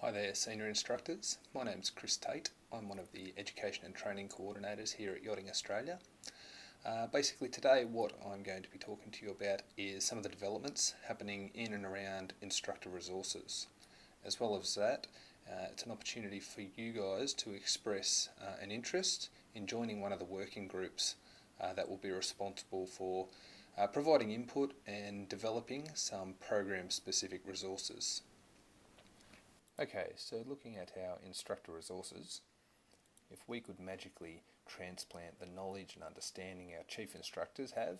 Hi there, senior instructors. My name's Chris Tate. I'm one of the Education and Training Coordinators here at Yachting Australia. Basically today what I'm going to be talking to you about is some of the developments happening in and around Instructor Resources. As well as that, it's an opportunity for you guys to express an interest in joining one of the working groups that will be responsible for providing input and developing some program-specific resources. Okay, so looking at our instructor resources, if we could magically transplant the knowledge and understanding our chief instructors have,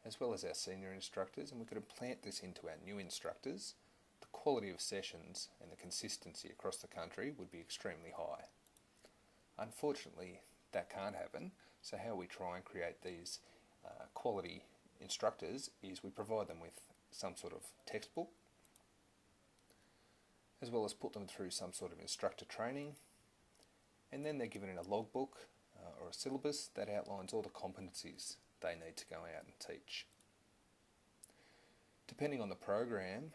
as well as our senior instructors, and we could implant this into our new instructors, the quality of sessions and the consistency across the country would be extremely high. Unfortunately, that can't happen, so how we try and create these quality instructors is we provide them with some sort of textbook, as well as put them through some sort of instructor training, and then they're given in a logbook or a syllabus that outlines all the competencies they need to go out and teach. Depending on the program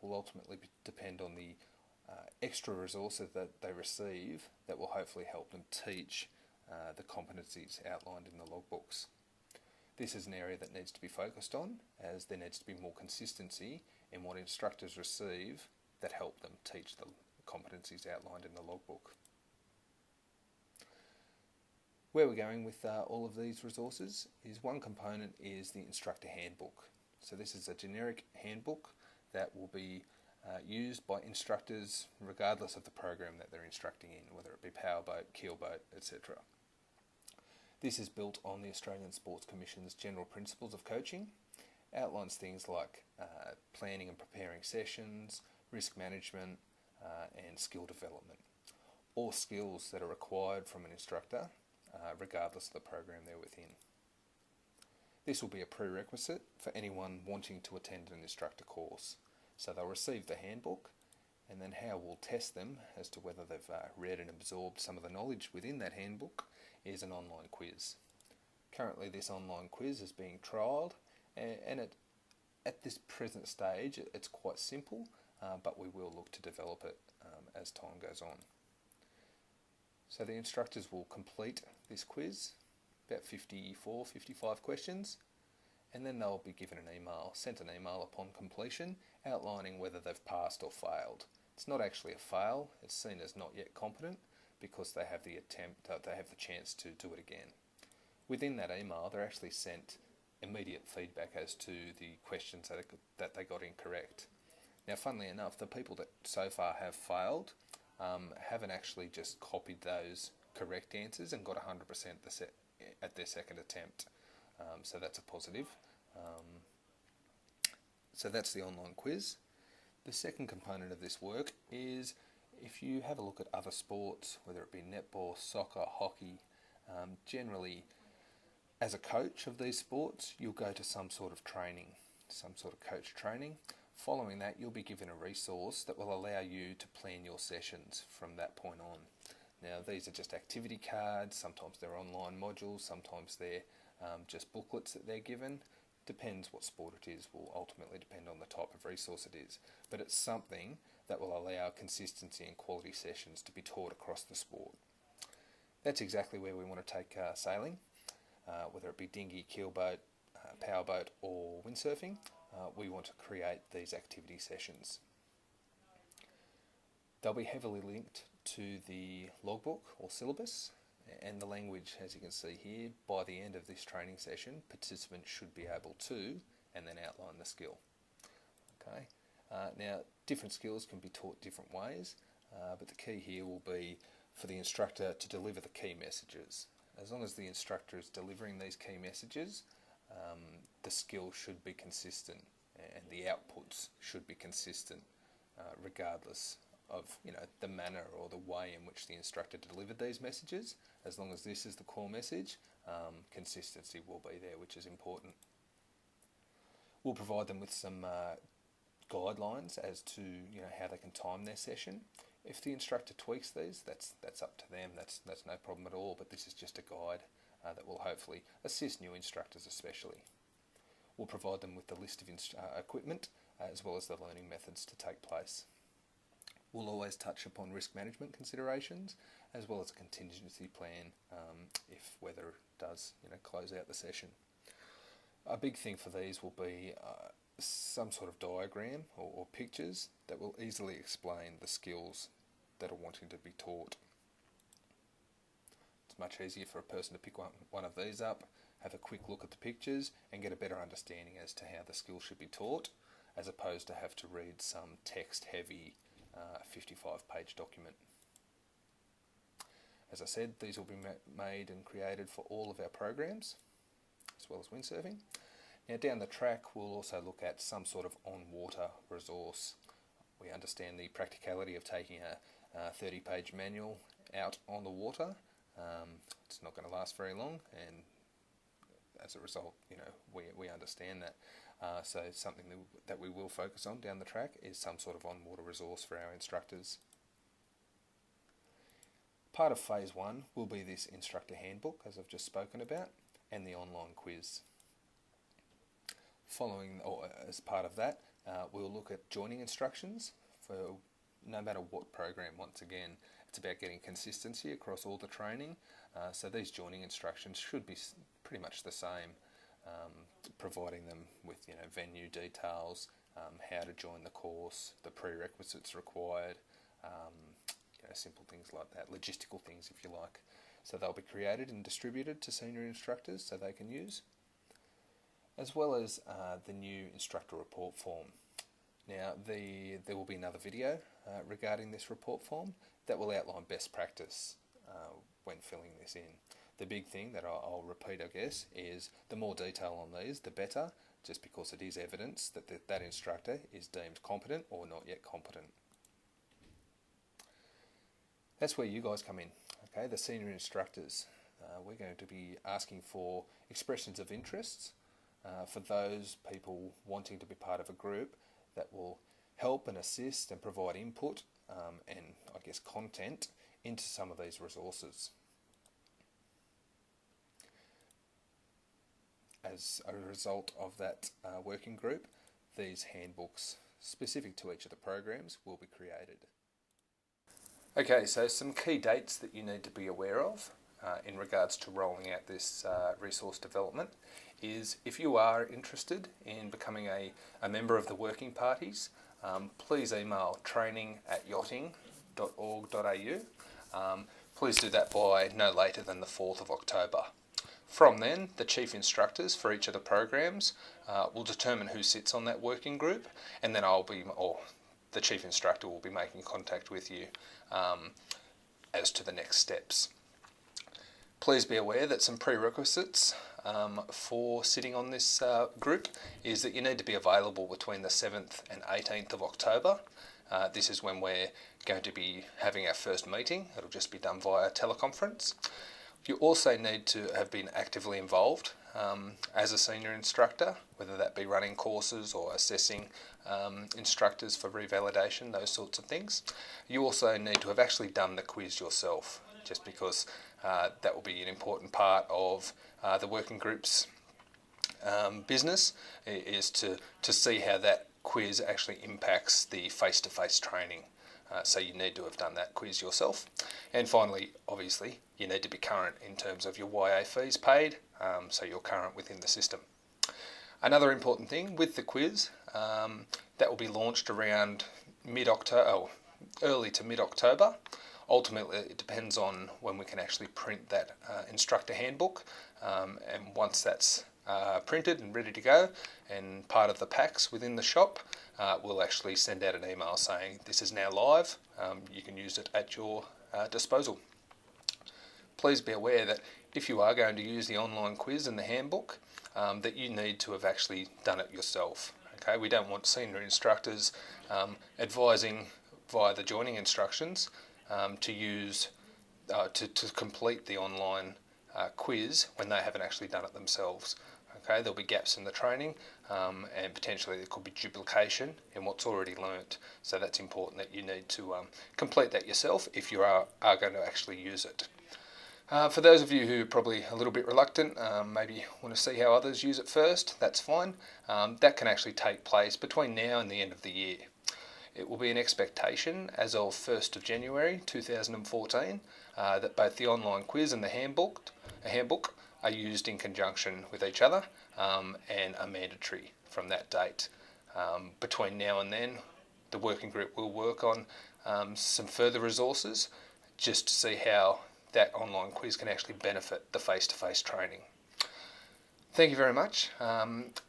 will ultimately depend on the extra resources that they receive that will hopefully help them teach the competencies outlined in the logbooks. This is an area that needs to be focused on, as there needs to be more consistency in what instructors receive that help them teach the competencies outlined in the logbook. Where we're going with all of these resources is one component is the instructor handbook. So this is a generic handbook that will be used by instructors regardless of the program that they're instructing in, whether it be powerboat, keelboat, etc. This is built on the Australian Sports Commission's General Principles of Coaching, outlines things like planning and preparing sessions, risk management and skill development. All skills that are required from an instructor regardless of the program they're within. This will be a prerequisite for anyone wanting to attend an instructor course. So they'll receive the handbook, and then how we'll test them as to whether they've read and absorbed some of the knowledge within that handbook is an online quiz. Currently this online quiz is being trialled, and at this present stage it's quite simple, but we will look to develop it as time goes on. So the instructors will complete this quiz, about 54, 55 questions, and then they'll be given an email, sent an email upon completion, outlining whether they've passed or failed. It's not actually a fail, it's seen as not yet competent because they have the chance to do it again. Within that email, they're actually sent immediate feedback as to the questions that they got incorrect. Now, funnily enough, the people that so far have failed haven't actually just copied those correct answers and got 100% at their second attempt. So that's a positive. So that's the online quiz. The second component of this work is if you have a look at other sports, whether it be netball, soccer, hockey, generally as a coach of these sports, you'll go to some sort of training, some sort of coach training. Following that, you'll be given a resource that will allow you to plan your sessions from that point on. Now, these are just activity cards, sometimes they're online modules, sometimes they're just booklets that they're given. Depends what sport it is, will ultimately depend on the type of resource it is. But it's something that will allow consistency and quality sessions to be taught across the sport. That's exactly where we want to take sailing, whether it be dinghy, keelboat, powerboat or windsurfing. We want to create these activity sessions. They'll be heavily linked to the logbook or syllabus, and the language, as you can see here, by the end of this training session, participants should be able to and then outline the skill. Okay. Now, different skills can be taught different ways, but the key here will be for the instructor to deliver the key messages. As long as the instructor is delivering these key messages, the skill should be consistent and the outputs should be consistent regardless of the manner or the way in which the instructor delivered these messages. As long as this is the core message, consistency will be there, which is important. We'll provide them with some guidelines as to how they can time their session. If the instructor tweaks these, that's up to them. That's no problem at all. But this is just a guide that will hopefully assist new instructors especially. We'll provide them with the list of equipment as well as the learning methods to take place. We'll always touch upon risk management considerations as well as a contingency plan if weather does close out the session. A big thing for these will be some sort of diagram or pictures that will easily explain the skills that are wanting to be taught. It's much easier for a person to pick one of these up, have a quick look at the pictures and get a better understanding as to how the skills should be taught, as opposed to have to read some text-heavy 55-page document. As I said, these will be made and created for all of our programs, as well as windsurfing. Now down the track, we'll also look at some sort of on-water resource. We understand the practicality of taking a 30-page manual out on the water. It's not going to last very long, and as a result, we understand that. So something that we will focus on down the track is some sort of on-water resource for our instructors. Part of phase 1 will be this instructor handbook, as I've just spoken about, and the online quiz. Following, or as part of that, we'll look at joining instructions for no matter what program. Once again, it's about getting consistency across all the training. So these joining instructions should be pretty much the same, providing them with venue details, how to join the course, the prerequisites required, simple things like that, logistical things if you like. So they'll be created and distributed to senior instructors so they can use, as well as the new instructor report form. Now there will be another video regarding this report form that will outline best practice when filling this in. The big thing that I'll repeat, I guess, is the more detail on these, the better, just because it is evidence that that instructor is deemed competent or not yet competent. That's where you guys come in, okay? The senior instructors. We're going to be asking for expressions of interests for those people wanting to be part of a group that will help and assist and provide input and, I guess, content into some of these resources. As a result of that working group, these handbooks specific to each of the programs will be created. Okay, so some key dates that you need to be aware of in regards to rolling out this resource development is, if you are interested in becoming a member of the working parties, please email training@yachting.org.au. Please do that by no later than the 4th of October. From then, the chief instructors for each of the programs will determine who sits on that working group, and then the chief instructor will be making contact with you as to the next steps. Please be aware that some prerequisites for sitting on this group is that you need to be available between the 7th and 18th of October. This is when we're going to be having our first meeting. It'll just be done via teleconference. You also need to have been actively involved as a senior instructor, whether that be running courses or assessing instructors for revalidation, those sorts of things. You also need to have actually done the quiz yourself, just because that will be an important part of the working group's business, is to see how that quiz actually impacts the face-to-face training. So you need to have done that quiz yourself. And finally, obviously, you need to be current in terms of your YA fees paid, so you're current within the system. Another important thing with the quiz, that will be launched around early to mid-October. Ultimately, it depends on when we can actually print that instructor handbook, and once that's printed and ready to go and part of the packs within the shop, we'll actually send out an email saying this is now live, you can use it at your disposal. Please be aware that if you are going to use the online quiz and the handbook, that you need to have actually done it yourself. Okay, we don't want senior instructors advising via the joining instructions to use to complete the online quiz when they haven't actually done it themselves. Okay, there'll be gaps in the training, and potentially there could be duplication in what's already learnt. So that's important that you need to complete that yourself if you are going to actually use it. For those of you who are probably a little bit reluctant, maybe want to see how others use it first, that's fine. That can actually take place between now and the end of the year. It will be an expectation as of 1st of January 2014 that both the online quiz and the handbook are used in conjunction with each other and are mandatory from that date. Between now and then, the working group will work on some further resources just to see how that online quiz can actually benefit the face-to-face training. Thank you very much.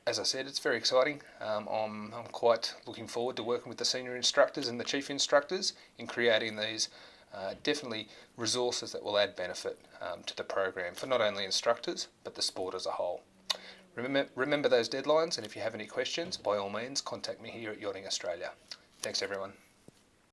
As I said, it's very exciting. I'm quite looking forward to working with the senior instructors and the chief instructors in creating these definitely resources that will add benefit to the program for not only instructors but the sport as a whole. Remember those deadlines, and if you have any questions, by all means contact me here at Yachting Australia. Thanks everyone.